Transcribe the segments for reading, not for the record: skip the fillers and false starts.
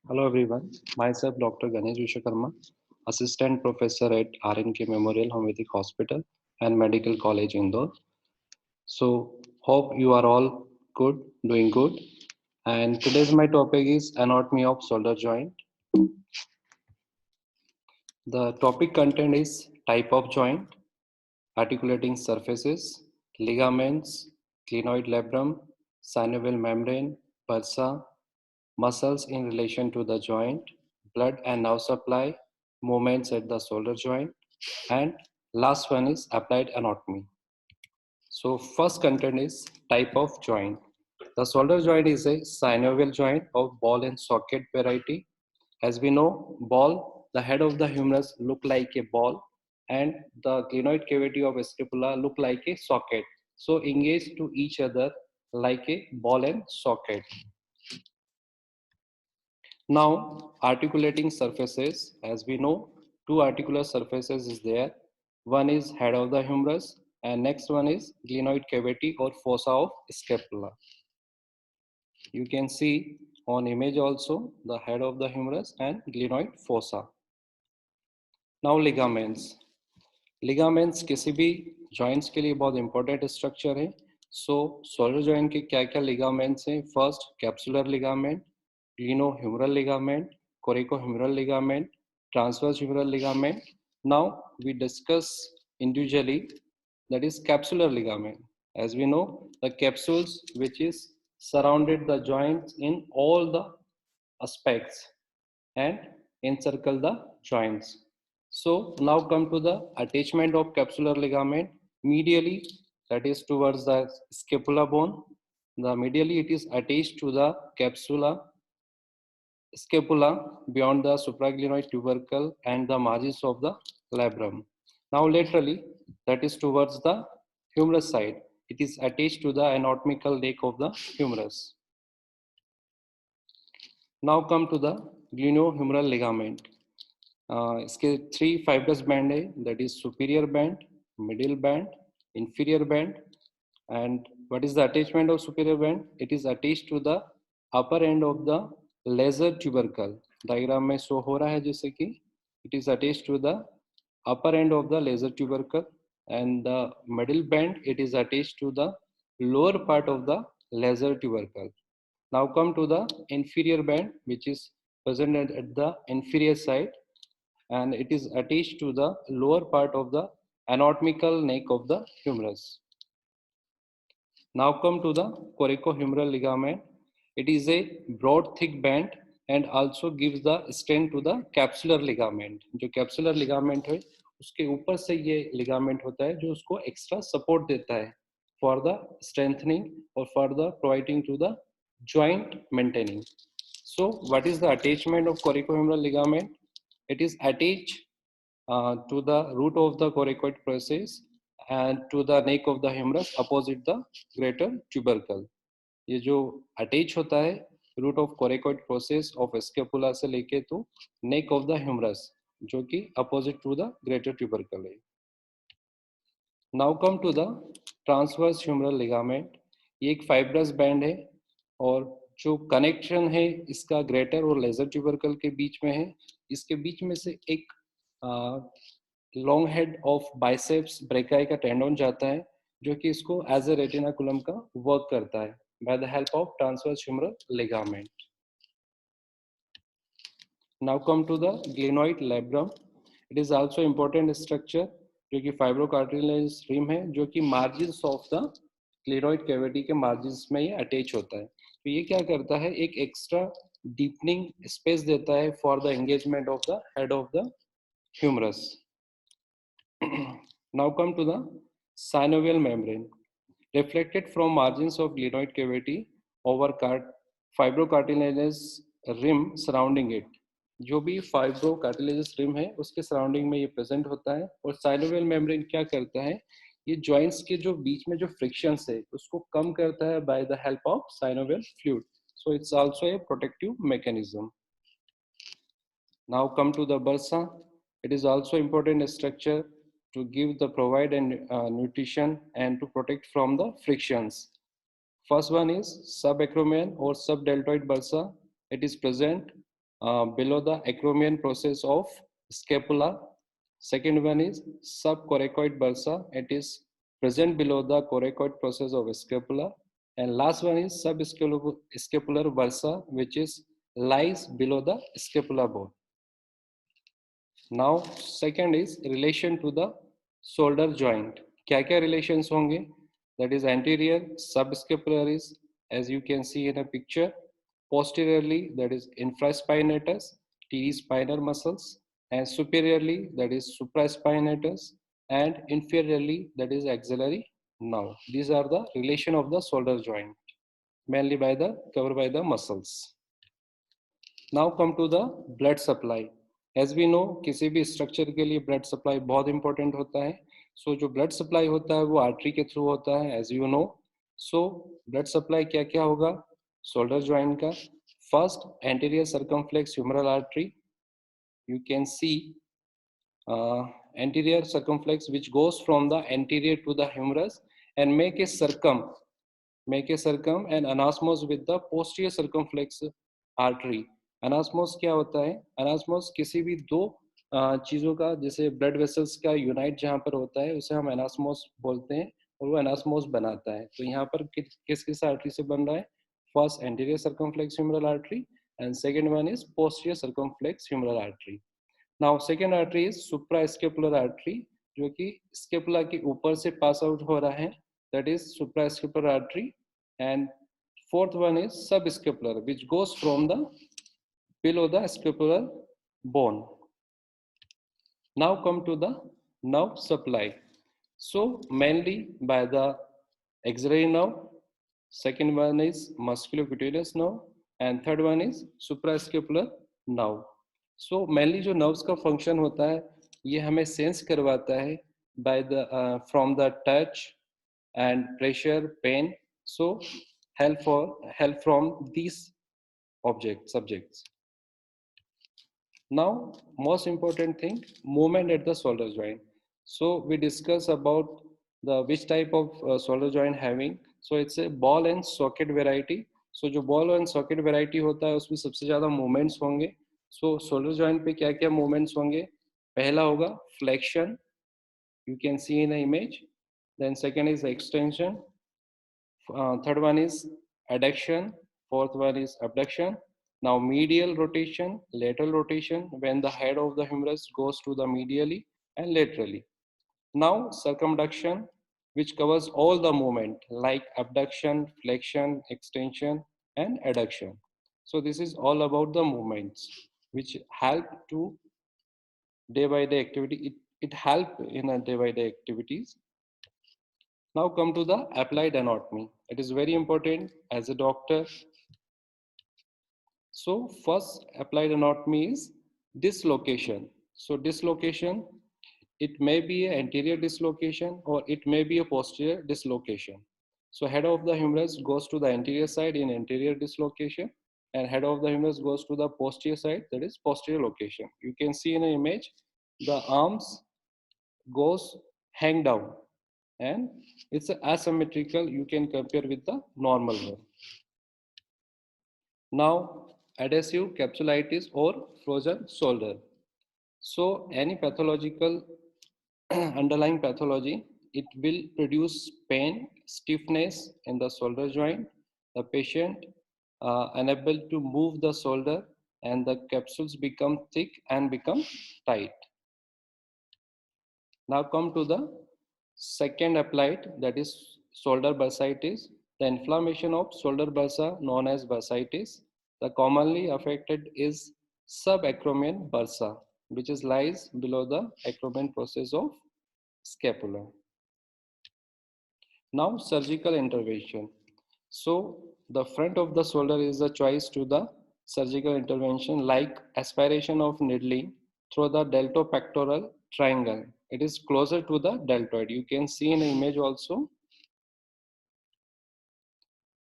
Hello everyone, myself Dr. Ganesh, Assistant Professor at RNK Memorial Homeopathic Hospital and Medical College Indore. So hope you are all good, doing good. And today's my topic is anatomy of shoulder joint. The topic content is type of joint, articulating surfaces, ligaments, glenoid labrum, synovial membrane, bursa, muscles in relation to the joint, blood and nerve supply, movements at the shoulder joint, and last one is applied anatomy. So first content is type of joint. The shoulder joint is a synovial joint of ball and socket variety. As we know, ball, the head of the humerus look like a ball and the glenoid cavity of scapula look like a socket. So engage to each other like a ball and socket. Now, articulating surfaces, as we know, two articular surfaces is there. One is head of the humerus and next one is glenoid cavity or fossa of scapula. You can see on image also the head of the humerus and glenoid fossa. Now ligaments. Ligaments किसी भी joints के लिए बहुत important structure है. So shoulder joint के क्या क्या ligaments हैं? First capsular ligament, glenohumeral ligament, coracohumeral ligament, transverse humeral ligament. Now we discuss individually, that is capsular ligament. As we know, the capsules which is surrounded the joints in all the aspects and encircle the joints. So now come to the attachment of capsular ligament medially, that is towards the scapula bone. The medially it is attached to the scapula beyond the supraglenoid tubercle and the margins of the labrum. Now laterally, that is towards the humerus side. It is attached to the anatomical neck of the humerus. Now come to the glenohumeral ligament. इसके 3 fibrous band है, that is superior band, middle band, inferior band. And what is the attachment of superior band? It is attached to the upper end of the lesser tubercle. Diagram में show हो रहा है जैसे कि it is attached to the upper end of the lesser tubercle, and the middle band it is attached to the lower part of the lesser tubercle. Now come to the inferior band, which is present at the inferior side, and it is attached to the lower part of the anatomical neck of the humerus. Now come to the coracohumeral ligament. It is a broad thick band and also gives the strength to the capsular ligament. जो capsular ligament है उसके ऊपर से ये ligament होता है जो उसको extra support देता है for the strengthening or for the providing to the joint maintaining. So what is the attachment of coracohumeral ligament? It is attached to the root of the coracoid process and to the neck of the humerus opposite the greater tubercle. ये जो attach होता है root of coracoid process of scapula से लेके तो neck of the humerus जो कि opposite to the greater tubercle है. Now come to the transverse humeral ligament. ये एक fibrous band है और जो कनेक्शन है इसका ग्रेटर और लेजर ट्यूबरकल के बीच में है. इसके बीच में से एक long head of biceps brachii का टेंडन जाता है जो कि इसको एज ए रेटिनाकुलम का वर्क करता है by the help of transverse humeral ligament. Now come to the glenoid labrum. It is also important structure जो कि फाइब्रोकार्टिलेज रिम है जो कि margins of the glenoid cavity के मार्जिन्स में ये अटैच होता है. तो ये क्या करता है, एक एक्स्ट्रा डीपनिंग स्पेस देता है for the engagement of the head of the humerus. Now come to the synovial membrane. Reflected from margins of glenoid cavity over fibrocartilaginous rim surrounding it. जो भी फाइब्रोकार्टिलेजस रिम है उसके सराउंडिंग में ये present होता है. और साइनोवियल मेम्ब्रेन क्या करता है, ये जॉइंट्स के जो बीच में जो फ्रिक्शंस है उसको कम करता है by the help of synovial fluid. So it's also a protective mechanism. Now come to the bursa. It is also important structure to give the provide and nutrition and to protect from the frictions. First one is subacromial or subdeltoid bursa. It is present below the acromion process of scapula. Second one is subcoracoid bursa. It is present below the coracoid process of scapula. And last one is subscapular bursa, which is lies below the scapula bone. Now second is relation to the shoulder joint. क्या क्या relations होंगे? That is anterior subscapularis, as you can see in a picture. Posteriorly, that is infraspinatus, TD spinal muscles, and superiorly, that is supraspinatus, and inferiorly, that is axillary nerve. These are the relation of the shoulder joint, mainly covered by the muscles. Now come to the blood supply. As we know, किसी भी structure के लिए blood supply बहुत important होता है. सो जो blood supply होता है वो आर्टरी के थ्रू होता है, as you know. So blood supply क्या क्या होगा शोल्डर ज्वाइंट का? First, anterior circumflex humeral artery. You can see anterior circumflex which goes from the anterior to the humerus and make a circum and anasmos with the posterior circumflex artery. अनास्मोस क्या होता है? अनास्मोस किसी भी दो चीजों का, जैसे ब्लड वेसल्स का यूनाइट जहां पर होता है उसे हम अनास्मोस बोलते हैं, और वो अनास्मोस बनाता है. तो यहाँ पर किस किस आर्टरी से बन रहा है? First anterior circumflex humeral artery and second one is posterior circumflex humeral artery. Now second artery is suprascapular artery, जो कि स्केपुला के ऊपर से पास आउट हो रहा है, that is suprascapular artery. And fourth one is subscapular, which goes from the below the scapular bone. Now come to the nerve supply. So mainly by the axillary nerve, second one is musculocutaneous nerve, and third one is suprascapular nerve. So mainly जो nerves का function होता है, ये हमें sense करवाता है by the from the touch and pressure, pain. So help from these subjects. Now most important thing, movement at the shoulder joint. So we discuss about the which type of shoulder joint having. So it's a ball and socket variety. So जो ball and socket variety होता है उसमें सबसे ज़्यादा movements होंगे. So shoulder joint पे क्या क्या movements होंगे? पहला होगा flexion, you can see in the image. Then second is extension. Third one is adduction. Fourth one is abduction. Now medial rotation, lateral rotation, when the head of the humerus goes to the medially and laterally. Now circumduction, which covers all the movement like abduction, flexion, extension, and adduction. So this is all about the movements which help to day by day activity. It help in a day by day activities. Now come to the applied anatomy. It is very important as a doctor. So first applied anatomy is dislocation. So dislocation, it may be an anterior dislocation or it may be a posterior dislocation. So head of the humerus goes to the anterior side in anterior dislocation, and head of the humerus goes to the posterior side, that is posterior location. You can see in the image, the arms goes hang down, and it's asymmetrical. You can compare with the normal one. Now adhesive capsulitis or frozen shoulder. So any pathological underlying pathology, it will produce pain, stiffness in the shoulder joint. The patient unable to move the shoulder, and the capsules become thick and become tight. Now come to the second applied, that is shoulder bursitis. The inflammation of shoulder bursa known as bursitis. The commonly affected is subacromion bursa, which is lies below the acromion process of scapula. Now surgical intervention. So the front of the shoulder is a choice to the surgical intervention, like aspiration of needling through the deltopectoral triangle. It is closer to the deltoid. You can see in the image also.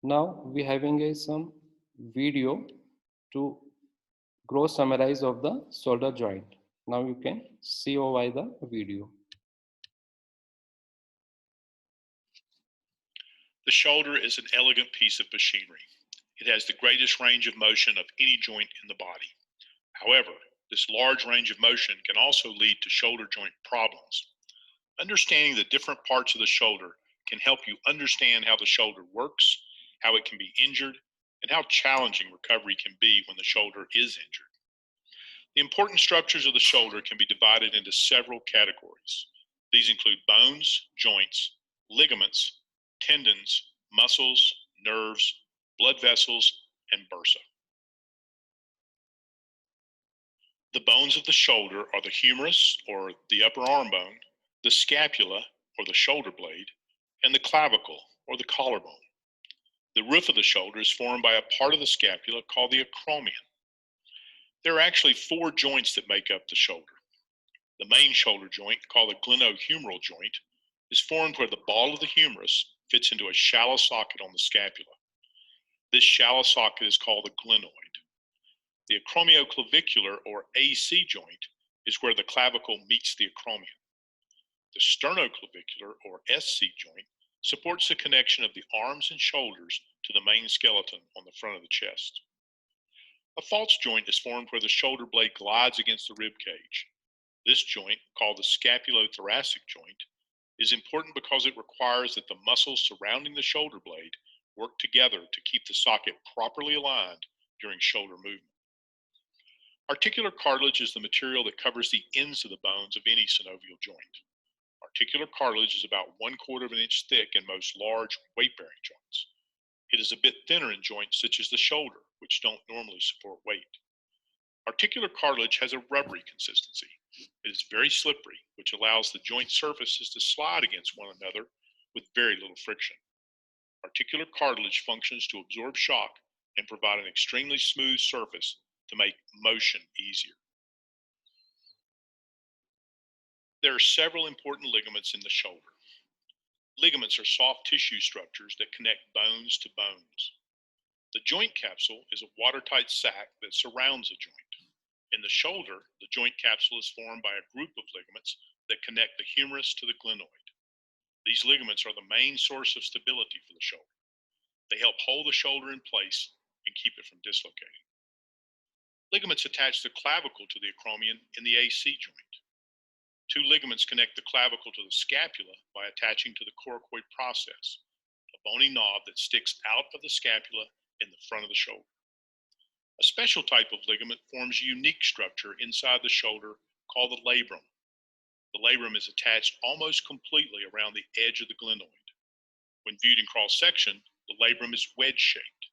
Now we having some video to gross summarize of the shoulder joint. Now you can see over the video. The shoulder is an elegant piece of machinery. It has the greatest range of motion of any joint in the body. However, this large range of motion can also lead to shoulder joint problems. Understanding the different parts of the shoulder can help you understand how the shoulder works, how it can be injured, and how challenging recovery can be when the shoulder is injured. The important structures of the shoulder can be divided into several categories. These include bones, joints, ligaments, tendons, muscles, nerves, blood vessels, and bursa. The bones of the shoulder are the humerus, or the upper arm bone, the scapula, or the shoulder blade, and the clavicle, or the collarbone. The roof of the shoulder is formed by a part of the scapula called the acromion. There are actually 4 joints that make up the shoulder. The main shoulder joint, called the glenohumeral joint, is formed where the ball of the humerus fits into a shallow socket on the scapula. This shallow socket is called the glenoid. The acromioclavicular, or AC joint, is where the clavicle meets the acromion. The sternoclavicular, or SC joint, supports the connection of the arms and shoulders to the main skeleton on the front of the chest. A false joint is formed where the shoulder blade glides against the rib cage. This joint, called the scapulothoracic joint, is important because it requires that the muscles surrounding the shoulder blade work together to keep the socket properly aligned during shoulder movement. Articular cartilage is the material that covers the ends of the bones of any synovial joint. Articular cartilage is about 1/4 of an inch thick in most large, weight-bearing joints. It is a bit thinner in joints such as the shoulder, which don't normally support weight. Articular cartilage has a rubbery consistency. It is very slippery, which allows the joint surfaces to slide against one another with very little friction. Articular cartilage functions to absorb shock and provide an extremely smooth surface to make motion easier. There are several important ligaments in the shoulder. Ligaments are soft tissue structures that connect bones to bones. The joint capsule is a watertight sac that surrounds a joint. In the shoulder, the joint capsule is formed by a group of ligaments that connect the humerus to the glenoid. These ligaments are the main source of stability for the shoulder. They help hold the shoulder in place and keep it from dislocating. Ligaments attach the clavicle to the acromion in the AC joint. 2 ligaments connect the clavicle to the scapula by attaching to the coracoid process, a bony knob that sticks out of the scapula in the front of the shoulder. A special type of ligament forms a unique structure inside the shoulder called the labrum. The labrum is attached almost completely around the edge of the glenoid. When viewed in cross-section, the labrum is wedge-shaped.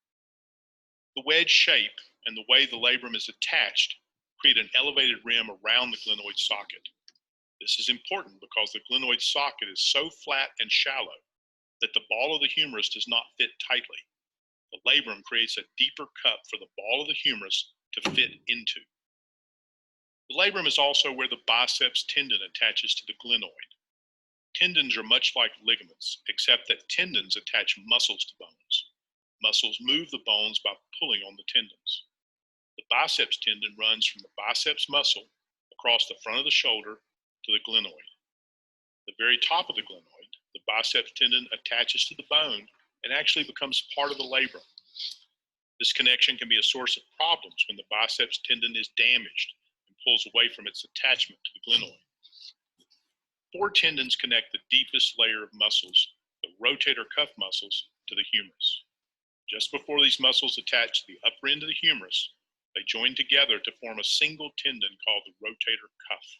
The wedge shape and the way the labrum is attached create an elevated rim around the glenoid socket. This is important because the glenoid socket is so flat and shallow that the ball of the humerus does not fit tightly. The labrum creates a deeper cup for the ball of the humerus to fit into. The labrum is also where the biceps tendon attaches to the glenoid. Tendons are much like ligaments, except that tendons attach muscles to bones. Muscles move the bones by pulling on the tendons. The biceps tendon runs from the biceps muscle across the front of the shoulder to the glenoid. The very top of the glenoid, the biceps tendon attaches to the bone and actually becomes part of the labrum. This connection can be a source of problems when the biceps tendon is damaged and pulls away from its attachment to the glenoid. 4 tendons connect the deepest layer of muscles, the rotator cuff muscles, to the humerus. Just before these muscles attach to the upper end of the humerus, they join together to form a single tendon called the rotator cuff.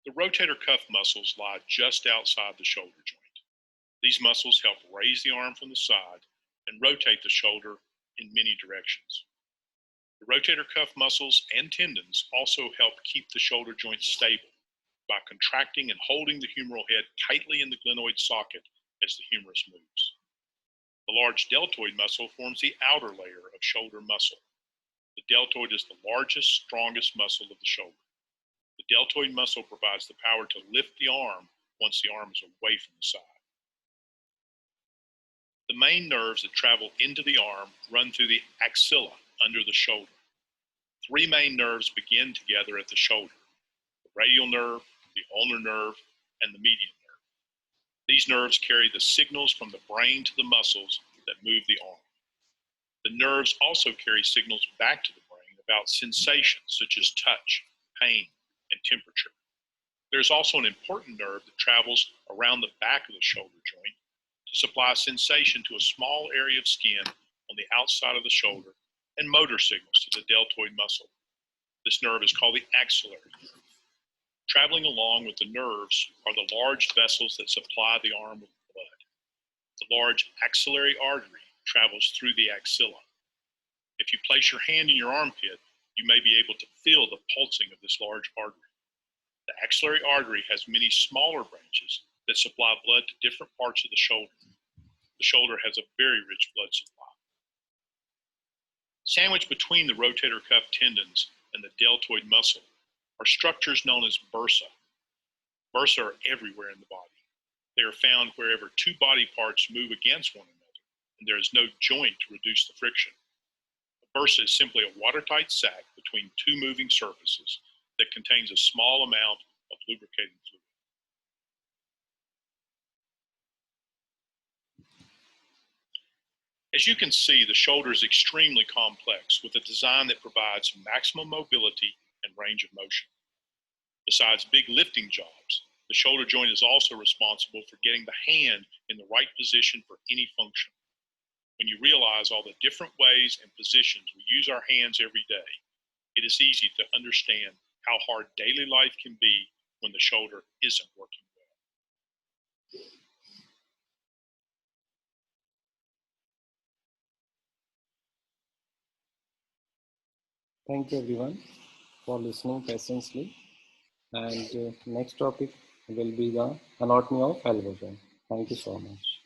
The rotator cuff muscles lie just outside the shoulder joint. These muscles help raise the arm from the side and rotate the shoulder in many directions. The rotator cuff muscles and tendons also help keep the shoulder joint stable by contracting and holding the humeral head tightly in the glenoid socket as the humerus moves. The large deltoid muscle forms the outer layer of shoulder muscle. The deltoid is the largest, strongest muscle of the shoulder. The deltoid muscle provides the power to lift the arm once the arm is away from the side. The main nerves that travel into the arm run through the axilla under the shoulder. 3 main nerves begin together at the shoulder: the radial nerve, the ulnar nerve, and the median nerve. These nerves carry the signals from the brain to the muscles that move the arm. The nerves also carry signals back to the brain about sensations such as touch, pain, and temperature. There's also an important nerve that travels around the back of the shoulder joint to supply sensation to a small area of skin on the outside of the shoulder and motor signals to the deltoid muscle. This nerve is called the axillary nerve. Traveling along with the nerves are the large vessels that supply the arm with blood. The large axillary artery travels through the axilla. If you place your hand in your armpit, you may be able to feel the pulsing of this large artery. The axillary artery has many smaller branches that supply blood to different parts of the shoulder. The shoulder has a very rich blood supply. Sandwiched between the rotator cuff tendons and the deltoid muscle are structures known as bursa. Bursa are everywhere in the body. They are found wherever two body parts move against one another, and there is no joint to reduce the friction. A bursa is simply a watertight sac between two moving surfaces that contains a small amount of lubricating fluid. As you can see, the shoulder is extremely complex with a design that provides maximum mobility and range of motion. Besides big lifting jobs, the shoulder joint is also responsible for getting the hand in the right position for any function. When you realize all the different ways and positions we use our hands every day, it is easy to understand how hard daily life can be when the shoulder isn't working well. Thank you everyone for listening patiently. And next topic will be the anatomy of elbow joint. Thank you so much.